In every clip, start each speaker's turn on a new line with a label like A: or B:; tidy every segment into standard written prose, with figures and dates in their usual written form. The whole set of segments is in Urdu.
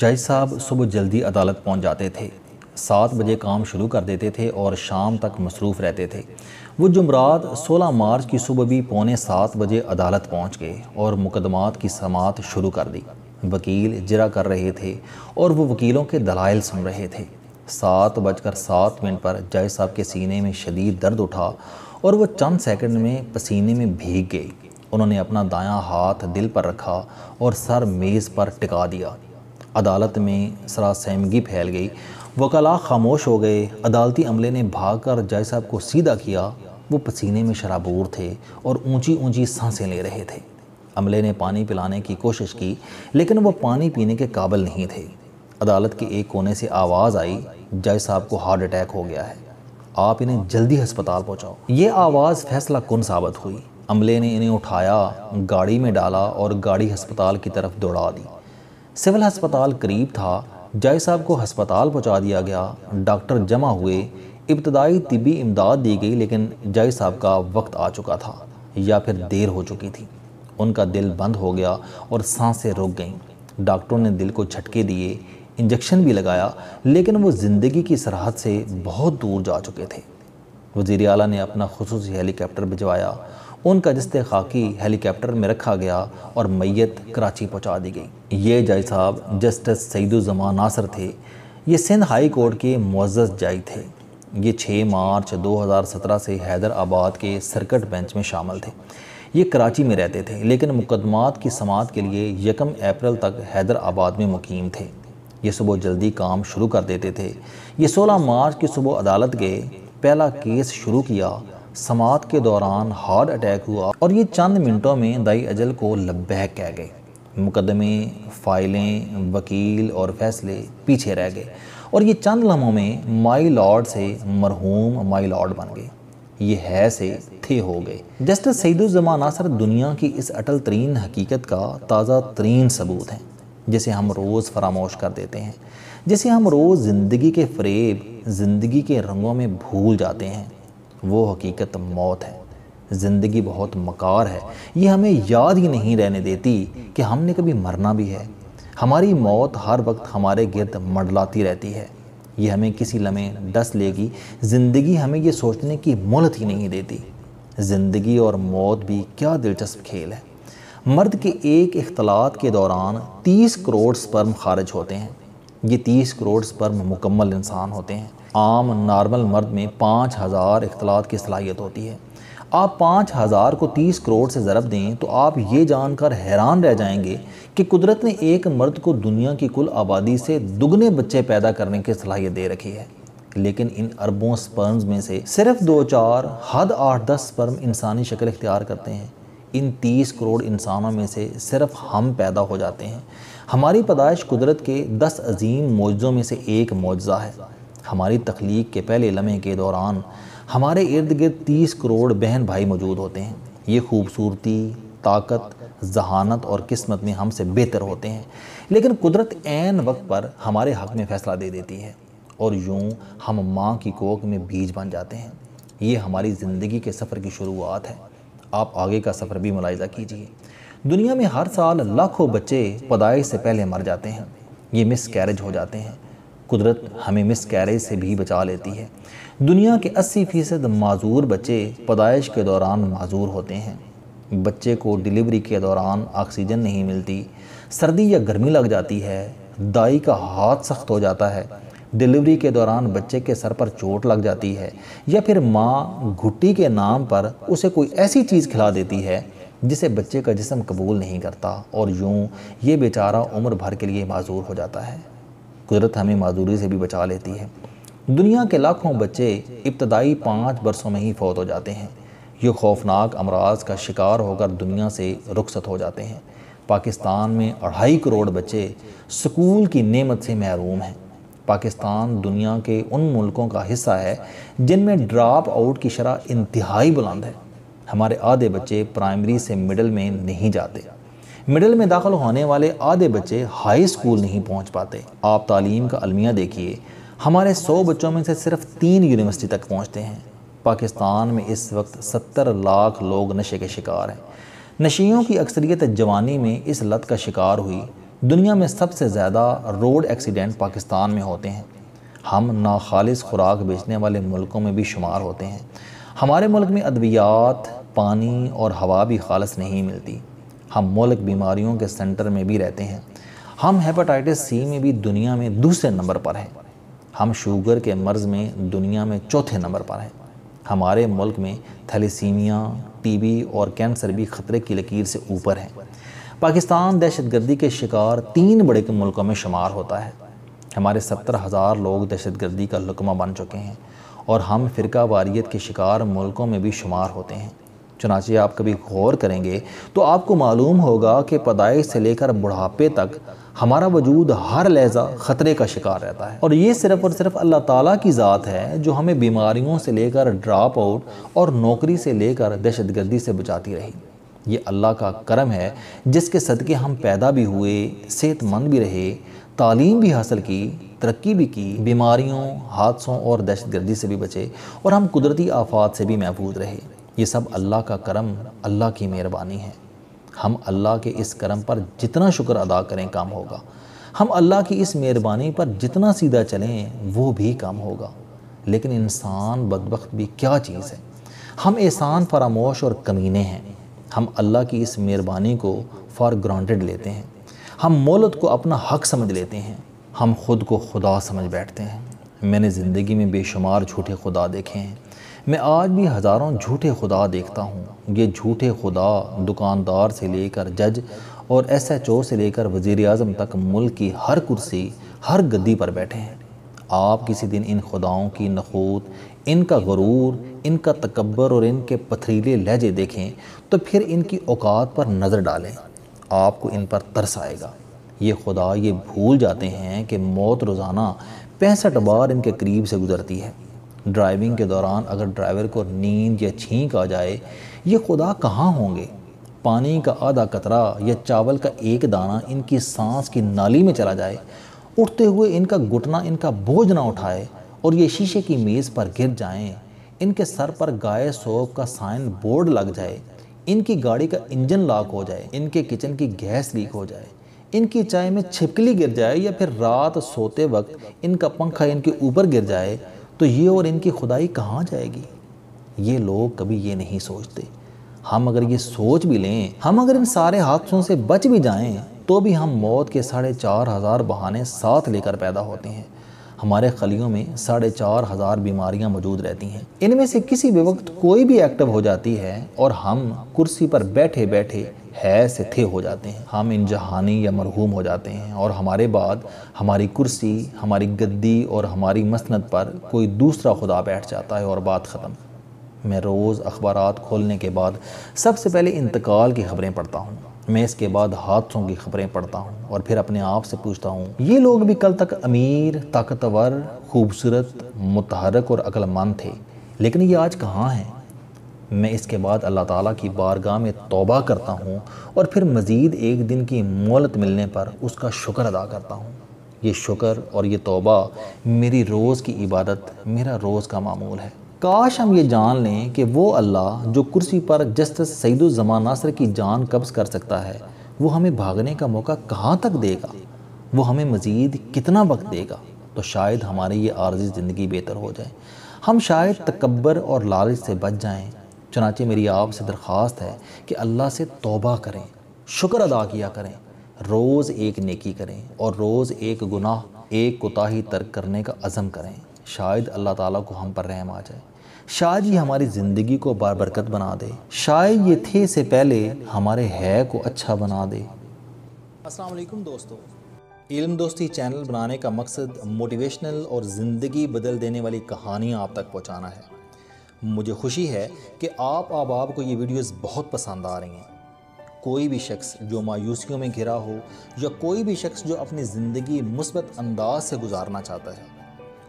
A: جج صاحب صبح جلدی عدالت پہنچ جاتے تھے، 7 بجے کام شروع کر دیتے تھے اور شام تک مصروف رہتے تھے۔ وہ جمعرات 16 مارچ کی صبح بھی 6:45 بجے عدالت پہنچ گئے اور مقدمات کی سماعت شروع کر دی۔ وکیل جرا کر رہے تھے اور وہ وکیلوں کے دلائل سن رہے تھے۔ 7:07 پر جج صاحب کے سینے میں شدید درد اٹھا اور وہ چند سیکنڈ میں پسینے میں بھیگ گئے۔ انہوں نے اپنا دایاں ہاتھ دل پر رکھا اور سر میز پر ٹکا دیا۔ عدالت میں سراسیمگی پھیل گئی۔ وکلاء خاموش ہو گئے۔ عدالتی عملے نے بھاگ کر جج صاحب کو سیدھا کیا۔ وہ پسینے میں شرابور تھے اور اونچی اونچی سانسیں لے رہے تھے۔ عملے نے پانی پلانے کی کوشش کی لیکن وہ پانی پینے کے قابل نہیں تھے۔ عدالت کے ایک کونے سے آواز آئی، جج صاحب کو ہارٹ اٹیک ہو گیا ہے، آپ انہیں جلدی ہسپتال پہنچاؤ۔ یہ آواز فیصلہ کن ثابت ہوئی۔ عملے نے انہیں اٹھایا، گاڑی میں ڈالا اور گاڑی ہسپتال کی طرف دوڑا دی۔ سول ہسپتال قریب تھا۔ جج صاحب کو ہسپتال پہنچا دیا گیا۔ ڈاکٹر جمع ہوئے، ابتدائی طبی امداد دی گئی لیکن جج صاحب کا وقت آ چکا تھا یا پھر دیر ہو چکی تھی۔ ان کا دل بند ہو گیا اور سانسیں رک گئیں۔ ڈاکٹروں نے دل کو جھٹکے دیے، انجیکشن بھی لگایا لیکن وہ زندگی کی سرحد سے بہت دور جا چکے تھے۔ وزیر اعلیٰ نے اپنا خصوصی ہیلی کاپٹر بھجوایا۔ ان کا جثہ خاکی ہیلی کاپٹر میں رکھا گیا اور میت کراچی پہنچا دی گئی۔ یہ جج صاحب جسٹس سعید الزمان ناصر تھے۔ یہ سندھ ہائی کورٹ کے معزز جج تھے۔ یہ 6 مارچ 2017 سے حیدر آباد کے سرکٹ بینچ میں شامل تھے۔ یہ کراچی میں رہتے تھے لیکن مقدمات کی سماعت کے لیے 1 اپریل تک حیدر آباد میں مقیم تھے۔ یہ صبح جلدی کام شروع کر دیتے تھے۔ یہ 16 مارچ کی صبح عدالت گئے، پہلا کیس شروع کیا۔ سماعت کے دوران ہارٹ اٹیک ہوا اور یہ چند منٹوں میں دائی اجل کو لبیک کہہ گئے۔ مقدمے، فائلیں، وکیل اور فیصلے پیچھے رہ گئے اور یہ چند لمحوں میں مائی لارڈ سے مرحوم مائی لارڈ بن گئے۔ یہ ہے سے تھے ہو گئے۔ جسٹس سعید الزمان ناصر دنیا کی اس اٹل ترین حقیقت کا تازہ ترین ثبوت ہیں جسے ہم روز فراموش کر دیتے ہیں، جسے ہم روز زندگی کے فریب، زندگی کے رنگوں میں بھول جاتے ہیں۔ وہ حقیقت موت ہے۔ زندگی بہت مکار ہے، یہ ہمیں یاد ہی نہیں رہنے دیتی کہ ہم نے کبھی مرنا بھی ہے۔ ہماری موت ہر وقت ہمارے گرد منڈلاتی رہتی ہے، یہ ہمیں کسی لمحے ڈس لے گی۔ زندگی ہمیں یہ سوچنے کی مہلت ہی نہیں دیتی۔ زندگی اور موت بھی کیا دلچسپ کھیل ہے۔ مرد کے ایک اختلاط کے دوران 30 کروڑ سپرم خارج ہوتے ہیں۔ یہ 30 کروڑ سپرم مکمل انسان ہوتے ہیں۔ عام نارمل مرد میں 5000 اختلاط کی صلاحیت ہوتی ہے۔ آپ 5000 کو 30 کروڑ سے ضرب دیں تو آپ یہ جان کر حیران رہ جائیں گے کہ قدرت نے ایک مرد کو دنیا کی کل آبادی سے دگنے بچے پیدا کرنے کی صلاحیت دے رکھی ہے، لیکن ان اربوں سپرمز میں سے صرف 2-4 حد 8-10 سپرم انسانی شکل اختیار کرتے ہیں۔ ان 30 کروڑ انسانوں میں سے صرف ہم پیدا ہو جاتے ہیں۔ ہماری پیدائش قدرت کے 10 عظیم معجزوں میں سے ایک معجزہ ہے۔ ہماری تخلیق کے پہلے لمحے کے دوران ہمارے ارد گرد 30 کروڑ بہن بھائی موجود ہوتے ہیں۔ یہ خوبصورتی، طاقت، ذہانت اور قسمت میں ہم سے بہتر ہوتے ہیں، لیکن قدرت عین وقت پر ہمارے حق میں فیصلہ دے دیتی ہے اور یوں ہم ماں کی کوکھ میں بیج بن جاتے ہیں۔ یہ ہماری زندگی کے سفر کی شروعات ہے۔ آپ آگے کا سفر بھی ملاحظہ کیجیے۔ دنیا میں ہر سال لاکھوں بچے پیدائش سے پہلے مر جاتے ہیں۔ یہ مس کیریج ہو جاتے ہیں۔ قدرت ہمیں مس کیریج سے بھی بچا لیتی ہے۔ دنیا کے 80% معذور بچے پیدائش کے دوران معذور ہوتے ہیں۔ بچے کو ڈیلیوری کے دوران آکسیجن نہیں ملتی، سردی یا گرمی لگ جاتی ہے، دائی کا ہاتھ سخت ہو جاتا ہے، ڈیلیوری کے دوران بچے کے سر پر چوٹ لگ جاتی ہے، یا پھر ماں گھٹی کے نام پر اسے کوئی ایسی چیز کھلا دیتی ہے جسے بچے کا جسم قبول نہیں کرتا اور یوں یہ بیچارہ عمر بھر کے لیے معذور ہو جاتا ہے۔ قدرت ہمیں معذوری سے بھی بچا لیتی ہے۔ دنیا کے لاکھوں بچے ابتدائی 5 برسوں میں ہی فوت ہو جاتے ہیں۔ یہ خوفناک امراض کا شکار ہو کر دنیا سے رخصت ہو جاتے ہیں۔ پاکستان میں 2.5 کروڑ بچے سکول کی نعمت سے محروم ہیں۔ پاکستان دنیا کے ان ملکوں کا حصہ ہے جن میں ڈراپ آؤٹ کی شرح انتہائی بلند ہے۔ ہمارے آدھے بچے پرائمری سے مڈل میں نہیں جاتے۔ مڈل میں داخل ہونے والے آدھے بچے ہائی سکول نہیں پہنچ پاتے۔ آپ تعلیم کا المیہ دیکھیے، ہمارے 100 بچوں میں سے صرف 3 یونیورسٹی تک پہنچتے ہیں۔ پاکستان میں اس وقت 70 لاکھ لوگ نشے کے شکار ہیں۔ نشیوں کی اکثریت جوانی میں اس لت کا شکار ہوئی۔ دنیا میں سب سے زیادہ روڈ ایکسیڈنٹ پاکستان میں ہوتے ہیں۔ ہم ناخالص خوراک بیچنے والے ملکوں میں بھی شمار ہوتے ہیں۔ ہمارے ملک میں ادویات، پانی اور ہوا بھی خالص نہیں ملتی۔ ہم ملک بیماریوں کے سینٹر میں بھی رہتے ہیں۔ ہم ہیپاٹائٹس سی میں بھی دنیا میں دوسرے نمبر پر ہیں۔ ہم شوگر کے مرض میں دنیا میں چوتھے نمبر پر ہیں۔ ہمارے ملک میں تھیلیسیمیا، ٹی بی اور کینسر بھی خطرے کی لکیر سے اوپر ہیں۔ پاکستان دہشت گردی کے شکار 3 بڑے ملکوں میں شمار ہوتا ہے۔ ہمارے 70,000 لوگ دہشت گردی کا لقمہ بن چکے ہیں اور ہم فرقہ واریت کے شکار ملکوں میں بھی شمار ہوتے ہیں۔ چنانچہ آپ کبھی غور کریں گے تو آپ کو معلوم ہوگا کہ پیدائش سے لے کر بڑھاپے تک ہمارا وجود ہر لحظہ خطرے کا شکار رہتا ہے، اور یہ صرف اور صرف اللہ تعالیٰ کی ذات ہے جو ہمیں بیماریوں سے لے کر ڈراپ آؤٹ اور نوکری سے لے کر دہشت گردی سے بچاتی رہی۔ یہ اللہ کا کرم ہے جس کے صدقے ہم پیدا بھی ہوئے، صحت مند بھی رہے، تعلیم بھی حاصل کی، ترقی بھی کی، بیماریوں، حادثوں اور دہشت گردی سے بھی بچے اور ہم قدرتی آفات سے بھی محفوظ رہے۔ یہ سب اللہ کا کرم، اللہ کی مہربانی ہے۔ ہم اللہ کے اس کرم پر جتنا شکر ادا کریں کم ہوگا۔ ہم اللہ کی اس مہربانی پر جتنا سیدھا چلیں وہ بھی کم ہوگا۔ لیکن انسان بدبخت بھی کیا چیز ہے۔ ہم احسان فراموش اور کمینے ہیں۔ ہم اللہ کی اس مہربانی کو فار گرانٹڈ لیتے ہیں۔ ہم مولت کو اپنا حق سمجھ لیتے ہیں۔ ہم خود کو خدا سمجھ بیٹھتے ہیں۔ میں نے زندگی میں بے شمار جھوٹے خدا دیکھے ہیں۔ میں آج بھی ہزاروں جھوٹے خدا دیکھتا ہوں۔ یہ جھوٹے خدا دکاندار سے لے کر جج اور ایس ایچ او سے لے کر وزیر اعظم تک ملک کی ہر کرسی، ہر گدی پر بیٹھے ہیں۔ آپ کسی دن ان خداؤں کی نخوت، ان کا غرور، ان کا تکبر اور ان کے پتھریلے لہجے دیکھیں تو پھر ان کی اوقات پر نظر ڈالیں۔ آپ کو ان پر ترس آئے گا۔ یہ خدا یہ بھول جاتے ہیں کہ موت روزانہ 65 بار ان کے قریب سے گزرتی ہے۔ ڈرائیونگ کے دوران اگر ڈرائیور کو نیند یا چھینک آ جائے، یہ خدا کہاں ہوں گے؟ پانی کا آدھا قطرہ یا چاول کا ایک دانہ ان کی سانس کی نالی میں چلا جائے، اٹھتے ہوئے ان کا گھٹنا ان کا بوجھ نہ اٹھائے اور یہ شیشے کی میز پر گر جائیں، ان کے سر پر گائے سوپ کا سائن بورڈ لگ جائے، ان کی گاڑی کا انجن لاک ہو جائے، ان کے کچن کی گیس لیک ہو جائے، ان کی چائے میں چھپکلی گر جائے یا پھر رات سوتے وقت ان کا پنکھا ان کے اوپر گر جائے، تو یہ اور ان کی خدائی کہاں جائے گی؟ یہ لوگ کبھی یہ نہیں سوچتے۔ ہم اگر یہ سوچ بھی لیں، ہم اگر ان سارے حادثوں سے بچ بھی جائیں تو بھی ہم موت کے 4,500 بہانے ساتھ لے کر پیدا ہوتے ہیں۔ ہمارے خلیوں میں 4,500 بیماریاں موجود رہتی ہیں۔ ان میں سے کسی بھی وقت کوئی بھی ایکٹیو ہو جاتی ہے اور ہم کرسی پر بیٹھے بیٹھے ہے سے تھے ہو جاتے ہیں۔ ہم انجہانی یا مرحوم ہو جاتے ہیں اور ہمارے بعد ہماری کرسی، ہماری گدی اور ہماری مسند پر کوئی دوسرا خدا بیٹھ جاتا ہے اور بات ختم۔ میں روز اخبارات کھولنے کے بعد سب سے پہلے انتقال کی خبریں پڑھتا ہوں۔ میں اس کے بعد حادثوں کی خبریں پڑھتا ہوں اور پھر اپنے آپ سے پوچھتا ہوں، یہ لوگ بھی کل تک امیر، طاقتور، خوبصورت، متحرک اور عقل مند تھے، لیکن یہ آج کہاں ہیں؟ میں اس کے بعد اللہ تعالیٰ کی بارگاہ میں توبہ کرتا ہوں اور پھر مزید ایک دن کی مہلت ملنے پر اس کا شکر ادا کرتا ہوں۔ یہ شکر اور یہ توبہ میری روز کی عبادت، میرا روز کا معمول ہے۔ کاش ہم یہ جان لیں کہ وہ اللہ جو کرسی پر جسٹس سعید الزمان ناصر کی جان قبض کر سکتا ہے، وہ ہمیں بھاگنے کا موقع کہاں تک دے گا، وہ ہمیں مزید کتنا وقت دے گا، تو شاید ہماری یہ عارضی زندگی بہتر ہو جائے، ہم شاید تکبر اور لالچ سے بچ جائیں۔ چنانچہ میری آپ سے درخواست ہے کہ اللہ سے توبہ کریں، شکر ادا کیا کریں، روز ایک نیکی کریں اور روز ایک گناہ، ایک کوتاہی ترک کرنے کا عزم کریں۔ شاید اللہ تعالیٰ کو ہم پر رحم آ جائے، شاید یہ ہماری زندگی کو بابرکت بنا دے، شاید یہ تھے سے پہلے ہمارے ہے کو اچھا بنا دے۔ السلام علیکم دوستو، علم دوستی چینل بنانے کا مقصد موٹیویشنل اور زندگی بدل دینے والی کہانیاں آپ تک پہنچانا ہے۔ مجھے خوشی ہے کہ آپ احباب کو یہ ویڈیوز بہت پسند آ رہی ہیں۔ کوئی بھی شخص جو مایوسیوں میں گھرا ہو یا کوئی بھی شخص جو اپنی زندگی مثبت انداز سے گزارنا چاہتا ہے،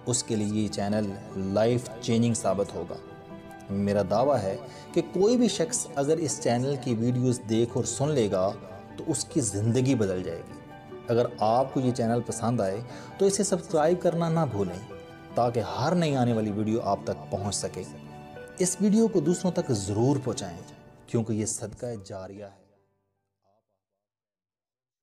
A: اس کے لیے یہ چینل لائف چینجنگ ثابت ہوگا۔ میرا دعویٰ ہے کہ کوئی بھی شخص اگر اس چینل کی ویڈیوز دیکھ اور سن لے گا تو اس کی زندگی بدل جائے گی۔ اگر آپ کو یہ چینل پسند آئے تو اسے سبسکرائب کرنا نہ بھولیں تاکہ ہر نئی آنے والی ویڈیو آپ تک پہنچ سکے۔ اس ویڈیو کو دوسروں تک ضرور پہنچائیں کیونکہ یہ صدقہ جاریہ ہے۔